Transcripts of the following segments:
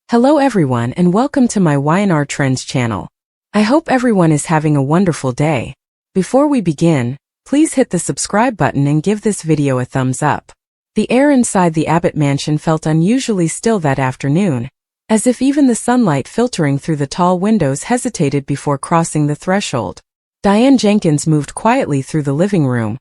Hello everyone and welcome to my Y&R Trends channel. I hope everyone is having a wonderful day. Before we begin, please hit the subscribe button and give this video a thumbs up. The air inside the Abbott mansion felt unusually still that afternoon, as if even the sunlight filtering through the tall windows hesitated before crossing the threshold. Diane Jenkins moved quietly through the living room,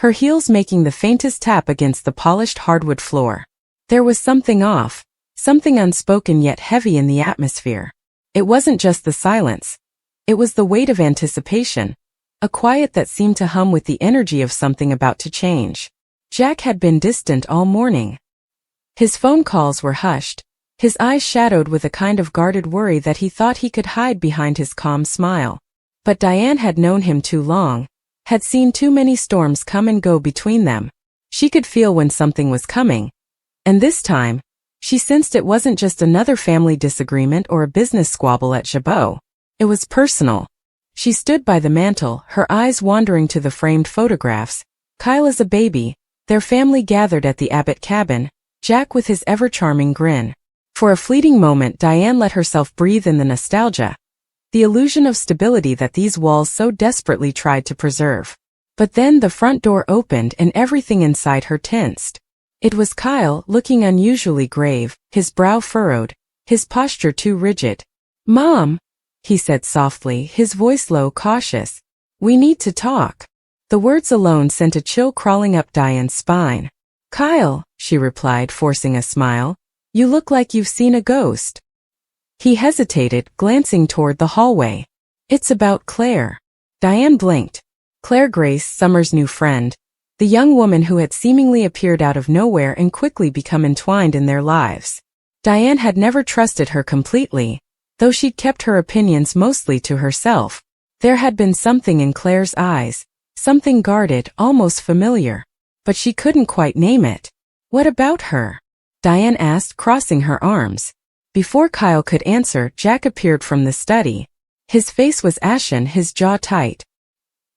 her heels making the faintest tap against the polished hardwood floor. There was something off. Something unspoken yet heavy in the atmosphere. It wasn't just the silence. It was the weight of anticipation, a quiet that seemed to hum with the energy of something about to change. Jack had been distant all morning. His phone calls were hushed, his eyes shadowed with a kind of guarded worry that he thought he could hide behind his calm smile. But Diane had known him too long, had seen too many storms come and go between them. She could feel when something was coming. And this time, she sensed it wasn't just another family disagreement or a business squabble at Genoa. It was personal. She stood by the mantel, her eyes wandering to the framed photographs. Kyle as a baby, their family gathered at the Abbott cabin, Jack with his ever-charming grin. For a fleeting moment Diane let herself breathe in the nostalgia, the illusion of stability that these walls so desperately tried to preserve. But then the front door opened and everything inside her tensed. It was Kyle, looking unusually grave, his brow furrowed, his posture too rigid. "Mom," he said softly, his voice low, cautious. "We need to talk." The words alone sent a chill crawling up Diane's spine. "Kyle," she replied, forcing a smile, "you look like you've seen a ghost." He hesitated, glancing toward the hallway. "It's about Claire." Diane blinked. Claire Grace, Summer's new friend. The young woman who had seemingly appeared out of nowhere and quickly become entwined in their lives. Diane had never trusted her completely, though she'd kept her opinions mostly to herself. There had been something in Claire's eyes, something guarded, almost familiar. But she couldn't quite name it. "What about her?" Diane asked, crossing her arms. Before Kyle could answer, Jack appeared from the study. His face was ashen, his jaw tight.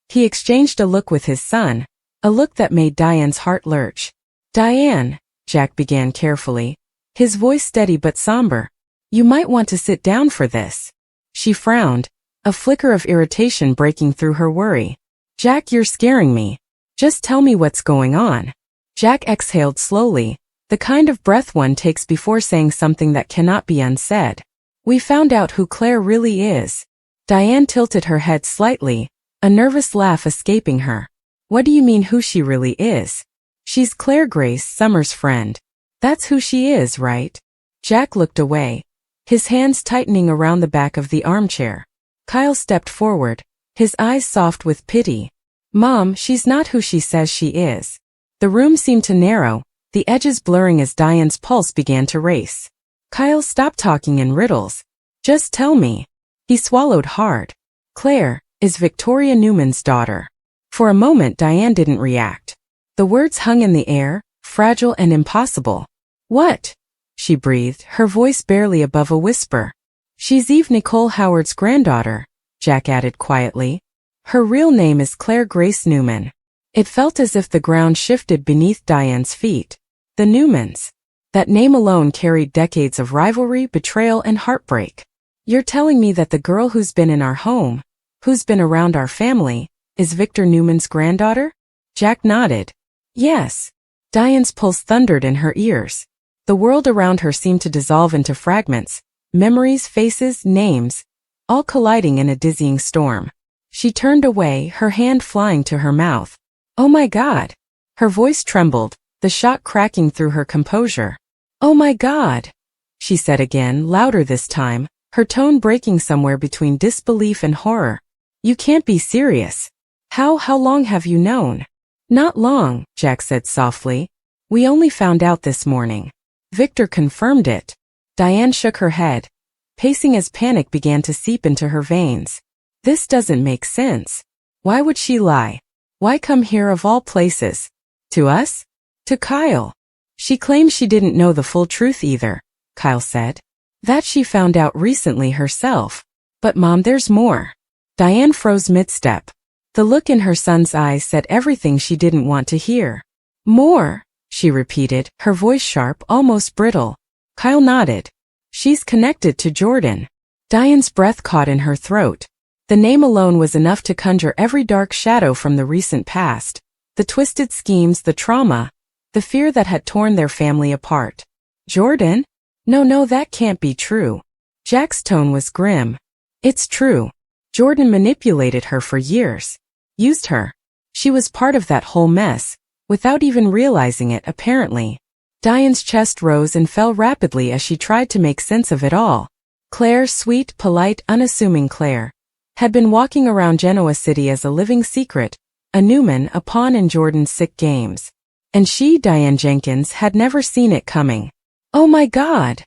He exchanged a look with his son, a look that made Diane's heart lurch. "Diane," Jack began carefully, his voice steady but somber, "you might want to sit down for this." She frowned, a flicker of irritation breaking through her worry. "Jack, you're scaring me. Just tell me what's going on." Jack exhaled slowly, the kind of breath one takes before saying something that cannot be unsaid. "We found out who Claire really is." Diane tilted her head slightly, a nervous laugh escaping her. "What do you mean who she really is?" "She's Claire Grace, Summer's friend. That's who she is, right?" Jack looked away, his hands tightening around the back of the armchair. Kyle stepped forward, his eyes soft with pity. "Mom, she's not who she says she is." The room seemed to narrow, the edges blurring as Diane's pulse began to race. "Kyle, stop talking in riddles. Just tell me." He swallowed hard. "Claire is Victoria Newman's daughter." For a moment Diane didn't react. The words hung in the air, fragile and impossible. "What?" she breathed, her voice barely above a whisper. "She's Eve Nicole Howard's granddaughter," Jack added quietly. "Her real name is Claire Grace Newman." It felt as if the ground shifted beneath Diane's feet. The Newmans. That name alone carried decades of rivalry, betrayal, and heartbreak. "You're telling me that the girl who's been in our home, who's been around our family, is Victor Newman's granddaughter?" Jack nodded. "Yes." Diane's pulse thundered in her ears. The world around her seemed to dissolve into fragments, memories, faces, names, all colliding in a dizzying storm. She turned away, her hand flying to her mouth. "Oh my God!" Her voice trembled, the shock cracking through her composure. "Oh my God!" she said again, louder this time, her tone breaking somewhere between disbelief and horror. "You can't be serious. How long have you known?" "Not long," Jack said softly. "We only found out this morning. Victor confirmed it." Diane shook her head, pacing as panic began to seep into her veins. "This doesn't make sense. Why would she lie? Why come here of all places? To us? To Kyle?" "She claims she didn't know the full truth either," Kyle said. "That she found out recently herself. But Mom, there's more." Diane froze mid-step. The look in her son's eyes said everything she didn't want to hear. "More?" she repeated, her voice sharp, almost brittle. Kyle nodded. She's connected to Jordan. Diane's breath caught in her throat. The name alone was enough to conjure every dark shadow from the recent past, the twisted schemes, the trauma, the fear that had torn their family apart. Jordan? No, that can't be true. Jack's tone was grim. It's true. Jordan manipulated her for years. Used her. She was part of that whole mess, without even realizing it, apparently. Diane's chest rose and fell rapidly as she tried to make sense of it all. Claire, sweet, polite, unassuming Claire, had been walking around Genoa City as a living secret, a Newman, a pawn in Jordan's sick games. And she, Diane Jenkins, had never seen it coming. Oh my God!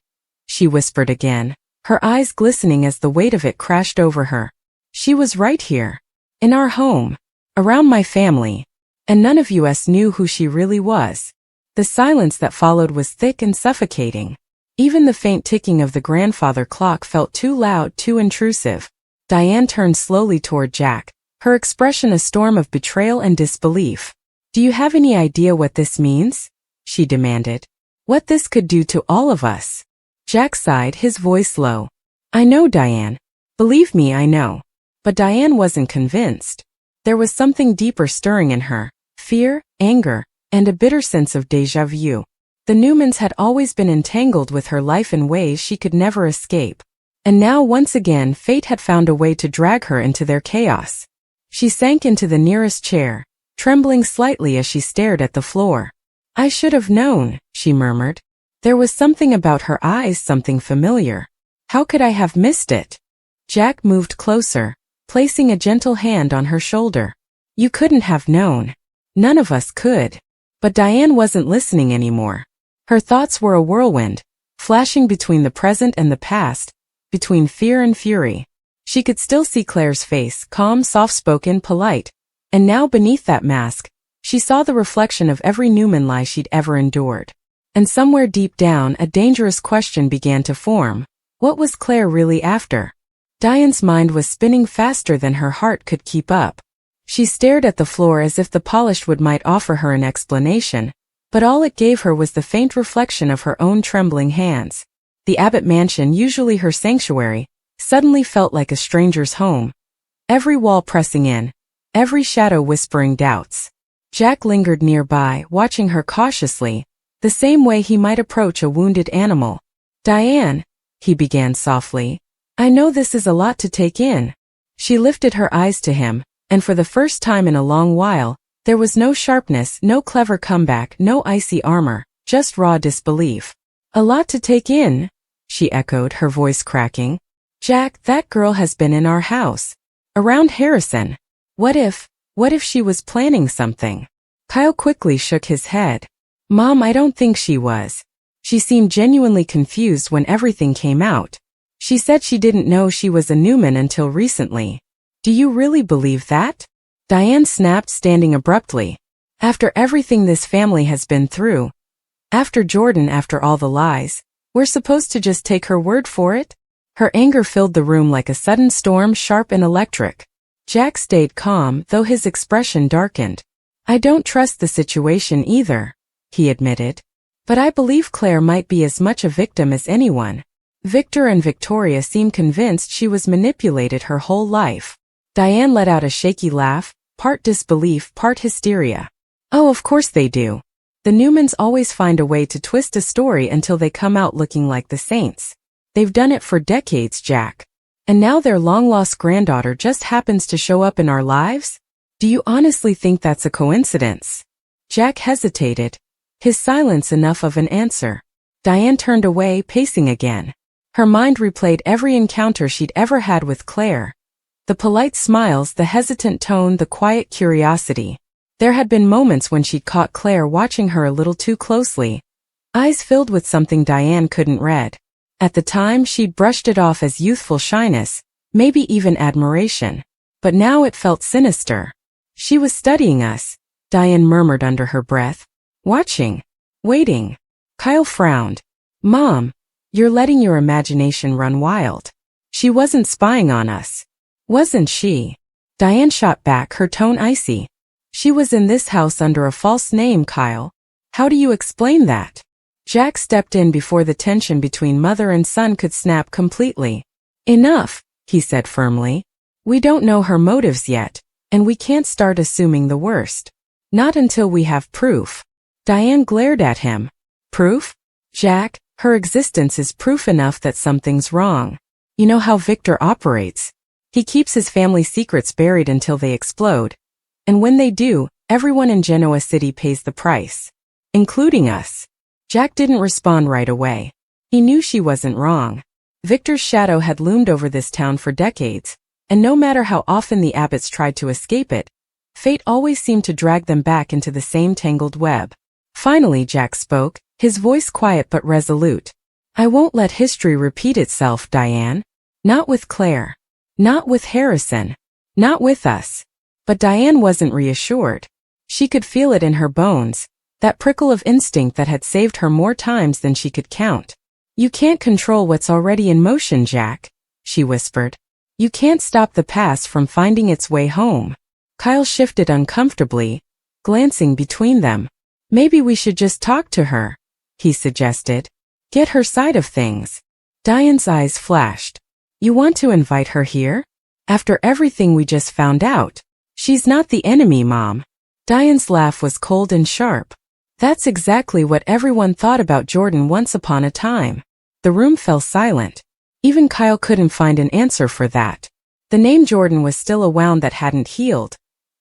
She whispered again, her eyes glistening as the weight of it crashed over her. She was right here. In our home. Around my family. And none of us knew who she really was. The silence that followed was thick and suffocating. Even the faint ticking of the grandfather clock felt too loud, too intrusive. Diane turned slowly toward Jack, her expression a storm of betrayal and disbelief. Do you have any idea what this means? She demanded. What this could do to all of us? Jack sighed, his voice low. I know, Diane. Believe me, I know. But Diane wasn't convinced. There was something deeper stirring in her. Fear, anger, and a bitter sense of déjà vu. The Newmans had always been entangled with her life in ways she could never escape. And now once again fate had found a way to drag her into their chaos. She sank into the nearest chair, trembling slightly as she stared at the floor. I should have known, she murmured. There was something about her eyes, something familiar. How could I have missed it? Jack moved closer, placing a gentle hand on her shoulder. You couldn't have known. None of us could. But Diane wasn't listening anymore. Her thoughts were a whirlwind, flashing between the present and the past, between fear and fury. She could still see Claire's face, calm, soft-spoken, polite. And now beneath that mask, she saw the reflection of every Newman lie she'd ever endured. And somewhere deep down, a dangerous question began to form. What was Claire really after? Diane's mind was spinning faster than her heart could keep up. She stared at the floor as if the polished wood might offer her an explanation, but all it gave her was the faint reflection of her own trembling hands. The Abbott mansion, usually her sanctuary, suddenly felt like a stranger's home. Every wall pressing in, every shadow whispering doubts. Jack lingered nearby, watching her cautiously, the same way he might approach a wounded animal. Diane, he began softly, I know this is a lot to take in. She lifted her eyes to him, and for the first time in a long while, there was no sharpness, no clever comeback, no icy armor, just raw disbelief. A lot to take in, she echoed, her voice cracking. Jack, that girl has been in our house. Around Harrison. What if she was planning something? Kyle quickly shook his head. Mom, I don't think she was. She seemed genuinely confused when everything came out. She said she didn't know she was a Newman until recently. Do you really believe that? Diane snapped, standing abruptly. After everything this family has been through, after Jordan, after all the lies, we're supposed to just take her word for it? Her anger filled the room like a sudden storm, sharp and electric. Jack stayed calm, though his expression darkened. I don't trust the situation either, he admitted. But I believe Claire might be as much a victim as anyone. Victor and Victoria seem convinced she was manipulated her whole life. Diane let out a shaky laugh, part disbelief, part hysteria. Oh, of course they do. The Newmans always find a way to twist a story until they come out looking like the saints. They've done it for decades, Jack. And now their long-lost granddaughter just happens to show up in our lives? Do you honestly think that's a coincidence? Jack hesitated, his silence enough of an answer. Diane turned away, pacing again. Her mind replayed every encounter she'd ever had with Claire. The polite smiles, the hesitant tone, the quiet curiosity. There had been moments when she'd caught Claire watching her a little too closely, eyes filled with something Diane couldn't read. At the time, she'd brushed it off as youthful shyness, maybe even admiration. But now it felt sinister. She was studying us, Diane murmured under her breath. Watching. Waiting. Kyle frowned. Mom, you're letting your imagination run wild. She wasn't spying on us. Wasn't she? Diane shot back, her tone icy. She was in this house under a false name, Kyle. How do you explain that? Jack stepped in before the tension between mother and son could snap completely. Enough, he said firmly. We don't know her motives yet, and we can't start assuming the worst. Not until we have proof. Diane glared at him. Proof? Jack, her existence is proof enough that something's wrong. You know how Victor operates. He keeps his family secrets buried until they explode. And when they do, everyone in Genoa City pays the price. Including us. Jack didn't respond right away. He knew she wasn't wrong. Victor's shadow had loomed over this town for decades, and no matter how often the Abbotts tried to escape it, fate always seemed to drag them back into the same tangled web. Finally Jack spoke, his voice quiet but resolute. I won't let history repeat itself, Diane. Not with Claire. Not with Harrison. Not with us. But Diane wasn't reassured. She could feel it in her bones, that prickle of instinct that had saved her more times than she could count. You can't control what's already in motion, Jack, she whispered. You can't stop the past from finding its way home. Kyle shifted uncomfortably, glancing between them. Maybe we should just talk to her, he suggested. Get her side of things. Diane's eyes flashed. You want to invite her here? After everything we just found out. She's not the enemy, Mom. Diane's laugh was cold and sharp. That's exactly what everyone thought about Jordan once upon a time. The room fell silent. Even Kyle couldn't find an answer for that. The name Jordan was still a wound that hadn't healed.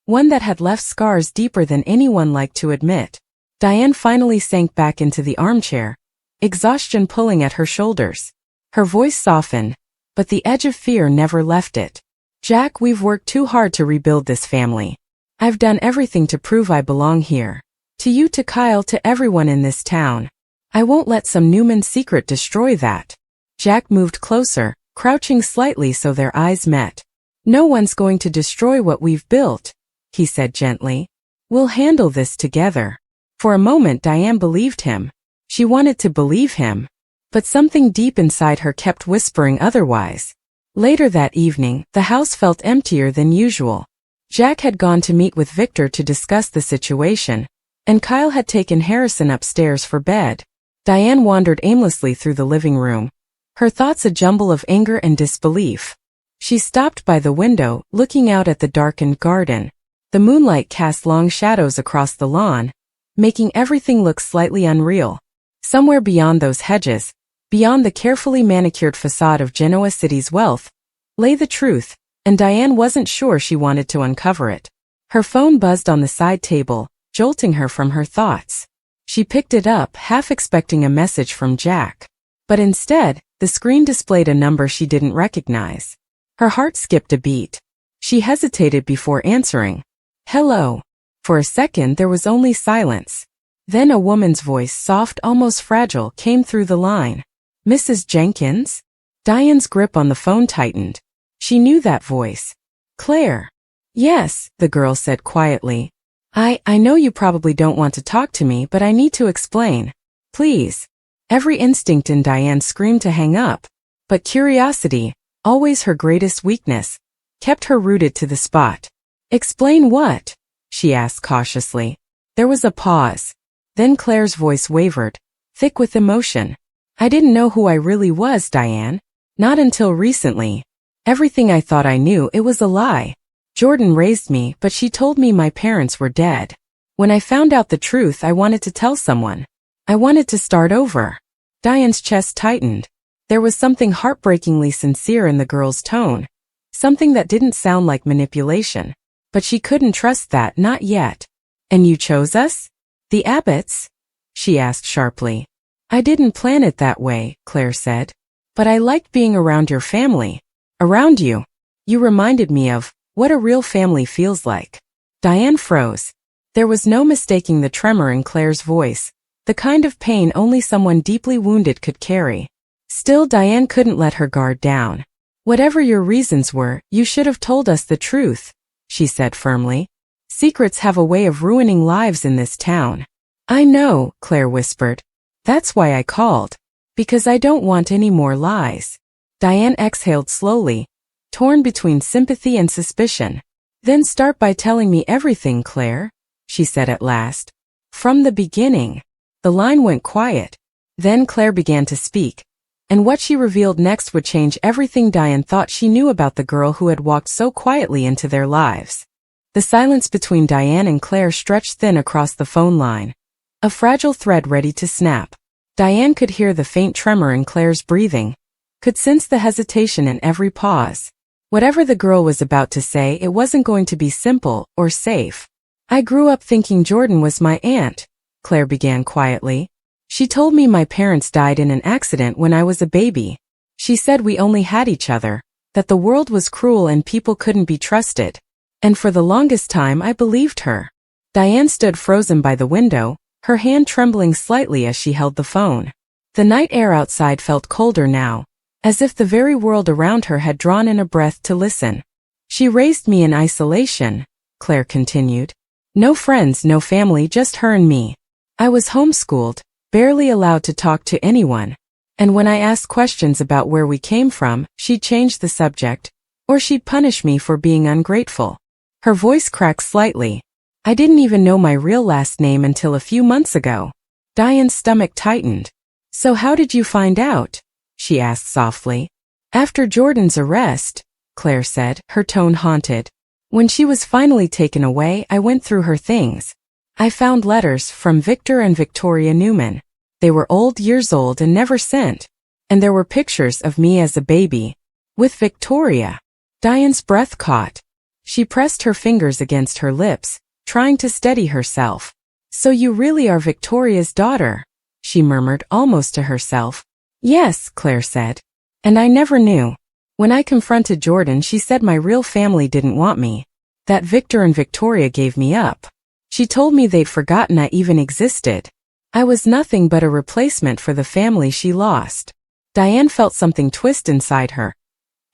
One that had left scars deeper than anyone liked to admit. Diane finally sank back into the armchair, exhaustion pulling at her shoulders. Her voice softened, but the edge of fear never left it. Jack, we've worked too hard to rebuild this family. I've done everything to prove I belong here. To you, to Kyle, to everyone in this town. I won't let some Newman secret destroy that. Jack moved closer, crouching slightly so their eyes met. No one's going to destroy what we've built, he said gently. We'll handle this together. For a moment Diane believed him. She wanted to believe him. But something deep inside her kept whispering otherwise. Later that evening, the house felt emptier than usual. Jack had gone to meet with Victor to discuss the situation, and Kyle had taken Harrison upstairs for bed. Diane wandered aimlessly through the living room, her thoughts a jumble of anger and disbelief. She stopped by the window, looking out at the darkened garden. The moonlight cast long shadows across the lawn, making everything look slightly unreal. Somewhere beyond those hedges, beyond the carefully manicured facade of Genoa City's wealth, lay the truth, and Diane wasn't sure she wanted to uncover it. Her phone buzzed on the side table, jolting her from her thoughts. She picked it up, half expecting a message from Jack. But instead, the screen displayed a number she didn't recognize. Her heart skipped a beat. She hesitated before answering. Hello. For a second there was only silence. Then a woman's voice, soft, almost fragile, came through the line. Mrs. Jenkins? Diane's grip on the phone tightened. She knew that voice. Claire. Yes, the girl said quietly. I know you probably don't want to talk to me, but I need to explain. Please. Every instinct in Diane screamed to hang up. But curiosity, always her greatest weakness, kept her rooted to the spot. Explain what? She asked cautiously. There was a pause. Then Claire's voice wavered, thick with emotion. I didn't know who I really was, Diane. Not until recently. Everything I thought I knew, it was a lie. Jordan raised me, but she told me my parents were dead. When I found out the truth, I wanted to tell someone. I wanted to start over. Diane's chest tightened. There was something heartbreakingly sincere in the girl's tone. Something that didn't sound like manipulation. But she couldn't trust that, not yet. And you chose us? The Abbotts? She asked sharply. I didn't plan it that way, Claire said. But I liked being around your family. Around you. You reminded me of what a real family feels like. Diane froze. There was no mistaking the tremor in Claire's voice, the kind of pain only someone deeply wounded could carry. Still, Diane couldn't let her guard down. Whatever your reasons were, you should have told us the truth, she said firmly. Secrets have a way of ruining lives in this town. I know, Claire whispered. That's why I called. Because I don't want any more lies. Diane exhaled slowly, torn between sympathy and suspicion. Then start by telling me everything, Claire, she said at last. From the beginning. The line went quiet. Then Claire began to speak, and what she revealed next would change everything Diane thought she knew about the girl who had walked so quietly into their lives. The silence between Diane and Claire stretched thin across the phone line, a fragile thread ready to snap. Diane could hear the faint tremor in Claire's breathing, could sense the hesitation in every pause. Whatever the girl was about to say, it wasn't going to be simple or safe. "I grew up thinking Jordan was my aunt," Claire began quietly. "She told me my parents died in an accident when I was a baby. She said we only had each other, that the world was cruel and people couldn't be trusted. And for the longest time I believed her." Diane stood frozen by the window, her hand trembling slightly as she held the phone. The night air outside felt colder now, as if the very world around her had drawn in a breath to listen. "She raised me in isolation," Claire continued. "No friends, no family, just her and me. I was homeschooled, barely allowed to talk to anyone. And when I asked questions about where we came from, she'd change the subject, or she'd punish me for being ungrateful." Her voice cracked slightly. "I didn't even know my real last name until a few months ago." Diane's stomach tightened. "So how did you find out?" she asked softly. "After Jordan's arrest," Claire said, her tone haunted. "When she was finally taken away, I went through her things. I found letters from Victor and Victoria Newman. They were old, years old and never sent. And there were pictures of me as a baby. With Victoria." Diane's breath caught. She pressed her fingers against her lips, trying to steady herself. "So you really are Victoria's daughter," she murmured almost to herself. "Yes," Claire said. "And I never knew. When I confronted Jordan, she said my real family didn't want me. That Victor and Victoria gave me up. She told me they'd forgotten I even existed. I was nothing but a replacement for the family she lost." Diane felt something twist inside her.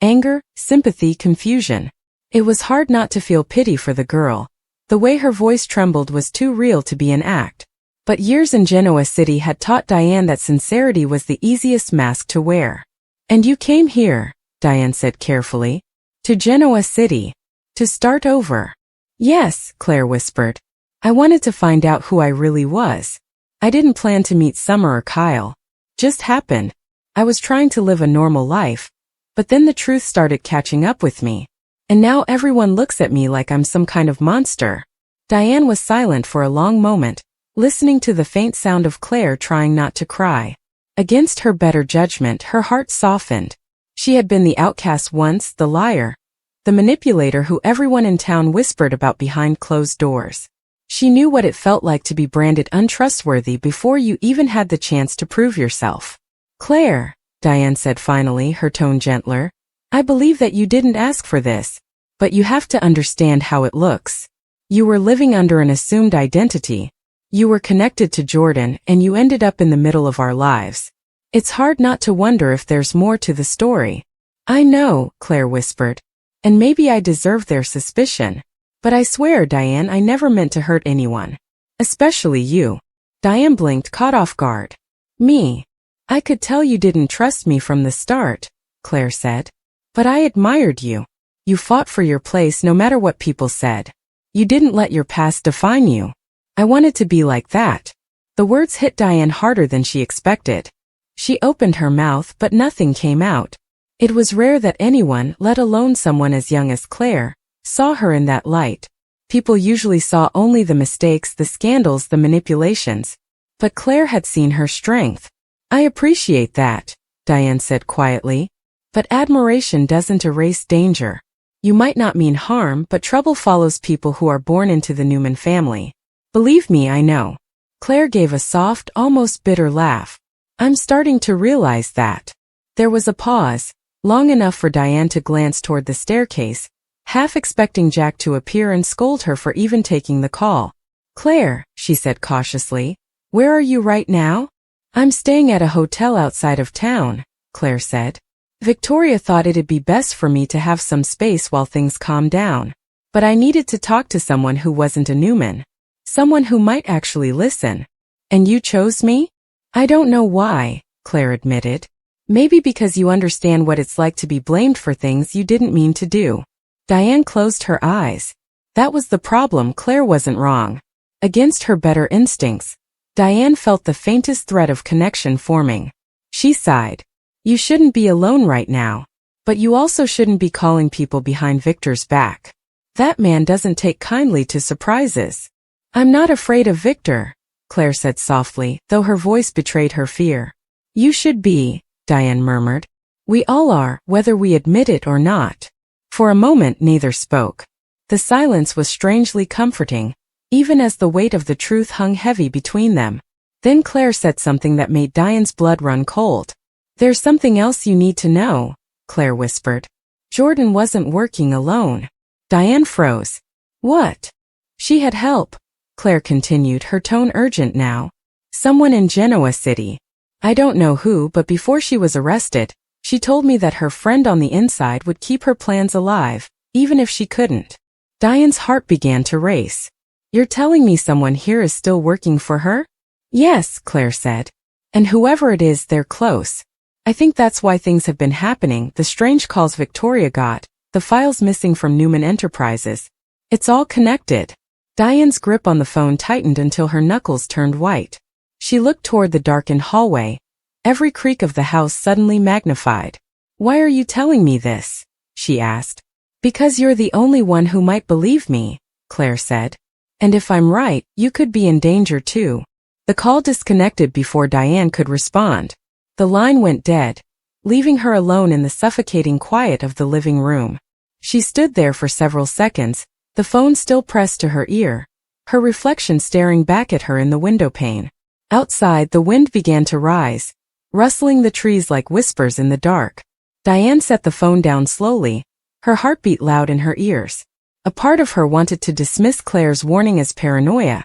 Anger, sympathy, confusion. It was hard not to feel pity for the girl. The way her voice trembled was too real to be an act. But years in Genoa City had taught Diane that sincerity was the easiest mask to wear. "And you came here," Diane said carefully. "To Genoa City. To start over." "Yes," Claire whispered. "I wanted to find out who I really was. I didn't plan to meet Summer or Kyle. Just happened. I was trying to live a normal life, but then the truth started catching up with me. And now everyone looks at me like I'm some kind of monster." Diane was silent for a long moment, listening to the faint sound of Claire trying not to cry. Against her better judgment, her heart softened. She had been the outcast once, the liar, the manipulator who everyone in town whispered about behind closed doors. She knew what it felt like to be branded untrustworthy before you even had the chance to prove yourself. "Claire," Diane said finally, her tone gentler, "I believe that you didn't ask for this, but you have to understand how it looks. You were living under an assumed identity. You were connected to Jordan, and you ended up in the middle of our lives. It's hard not to wonder if there's more to the story." "I know," Claire whispered, "and maybe I deserve their suspicion. But I swear, Diane, I never meant to hurt anyone. Especially you." Diane blinked, caught off guard. "Me? I could tell you didn't trust me from the start," Claire said. "But I admired you. You fought for your place no matter what people said. You didn't let your past define you. I wanted to be like that." The words hit Diane harder than she expected. She opened her mouth, but nothing came out. It was rare that anyone, let alone someone as young as Claire, saw her in that light. People usually saw only the mistakes, the scandals, the manipulations. But Claire had seen her strength. "I appreciate that," Diane said quietly. "But admiration doesn't erase danger. You might not mean harm, but trouble follows people who are born into the Newman family. Believe me, I know." Claire gave a soft, almost bitter laugh. "I'm starting to realize that." There was a pause, long enough for Diane to glance toward the staircase, half expecting Jack to appear and scold her for even taking the call. "Claire," she said cautiously, "where are you right now?" "I'm staying at a hotel outside of town," Claire said. "Victoria thought it'd be best for me to have some space while things calm down. But I needed to talk to someone who wasn't a Newman. Someone who might actually listen. And you chose me?" "I don't know why," Claire admitted. "Maybe because you understand what it's like to be blamed for things you didn't mean to do." Diane closed her eyes. That was the problem. Claire wasn't wrong. Against her better instincts, Diane felt the faintest thread of connection forming. She sighed. You shouldn't be alone right now. But you also shouldn't be calling people behind Victor's back. That man doesn't take kindly to surprises. I'm not afraid of Victor, Claire said softly, though her voice betrayed her fear. You should be, Diane murmured. We all are, whether we admit it or not. For a moment neither spoke. The silence was strangely comforting, even as the weight of the truth hung heavy between them. Then Claire said something that made Diane's blood run cold. There's something else you need to know, Claire whispered. Jordan wasn't working alone. Diane froze. What? She had help, Claire continued, her tone urgent now. Someone in Genoa City. I don't know who, but before she was arrested, she told me that her friend on the inside would keep her plans alive, even if she couldn't. Diane's heart began to race. You're telling me someone here is still working for her? Yes, Claire said. And whoever it is, they're close. I think that's why things have been happening, the strange calls Victoria got, the files missing from Newman Enterprises. It's all connected. Diane's grip on the phone tightened until her knuckles turned white. She looked toward the darkened hallway, every creak of the house suddenly magnified. Why are you telling me this? She asked. Because you're the only one who might believe me, Claire said. And if I'm right, you could be in danger too. The call disconnected before Diane could respond. The line went dead, leaving her alone in the suffocating quiet of the living room. She stood there for several seconds, the phone still pressed to her ear, her reflection staring back at her in the windowpane. Outside, the wind began to rise, rustling the trees like whispers in the dark. Diane set the phone down slowly, her heartbeat loud in her ears. A part of her wanted to dismiss Claire's warning as paranoia,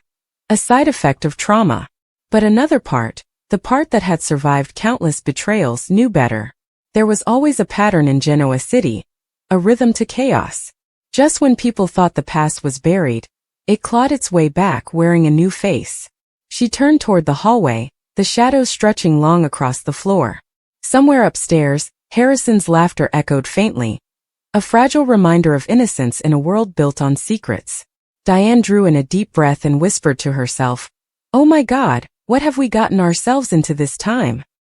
a side effect of trauma. But another part, the part that had survived countless betrayals, knew better. There was always a pattern in Genoa City, a rhythm to chaos. Just when people thought the past was buried, it clawed its way back wearing a new face. She turned toward the hallway, the shadows stretching long across the floor. Somewhere upstairs, Harrison's laughter echoed faintly, a fragile reminder of innocence in a world built on secrets. Diane drew in a deep breath and whispered to herself, "Oh my God, what have we gotten ourselves into this time?"